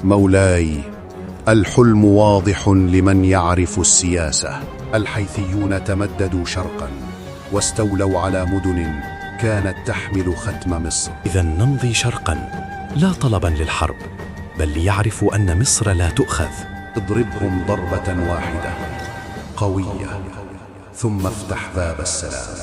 مولاي، الحلم واضح لمن يعرف السياسة. الحيثيون تمددوا شرقا واستولوا على مدن كانت تحمل ختم مصر. إذا نمضي شرقا لا طلبا للحرب، بل ليعرفوا أن مصر لا تؤخذ. اضربهم ضربة واحدة قوية ثم افتح باب السلام.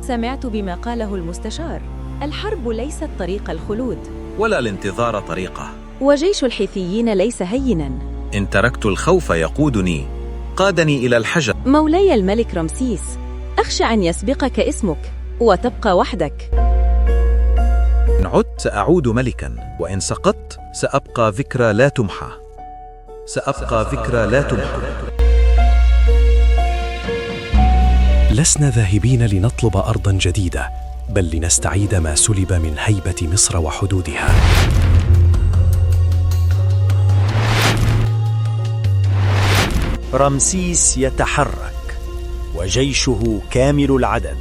سمعت بما قاله المستشار، الحرب ليست طريق الخلود ولا الانتظار طريقه، وجيش الحيثيين ليس هيناً. إن تركت الخوف يقودني، قادني إلى الحجر. مولاي الملك رمسيس، أخشى أن يسبقك اسمك وتبقى وحدك. إن عدت سأعود ملكاً، وإن سقطت سأبقى ذكرى لا تمحى. سأبقى ذكرى لا تمحى. لسنا ذاهبين لنطلب أرضاً جديدة، بل لنستعيد ما سلب من هيبة مصر وحدودها. رمسيس يتحرك وجيشه كامل العدد.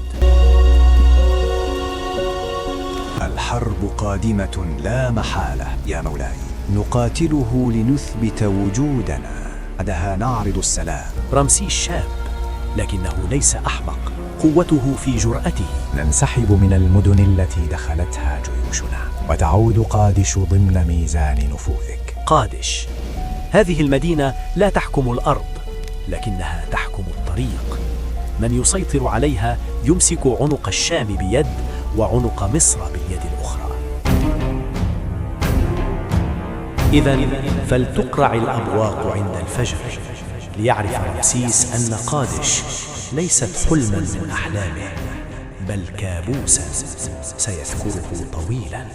الحرب قادمة لا محالة يا مولاي، نقاتله لنثبت وجودنا، بعدها نعرض السلام. رمسيس شاب، لكنه ليس أحمق، قوته في جرأته. ننسحب من المدن التي دخلتها جيوشنا، وتعود قادش ضمن ميزان نفوذك. قادش، هذه المدينة لا تحكم الأرض، لكنها تحكم الطريق. من يسيطر عليها يمسك عنق الشام بيد وعنق مصر باليد الأخرى. إذن فلتقرع الأبواق عند الفجر، ليعرف رمسيس أن قادش ليست حلماً من أحلامه، بل كابوساً سيذكره طويلاً.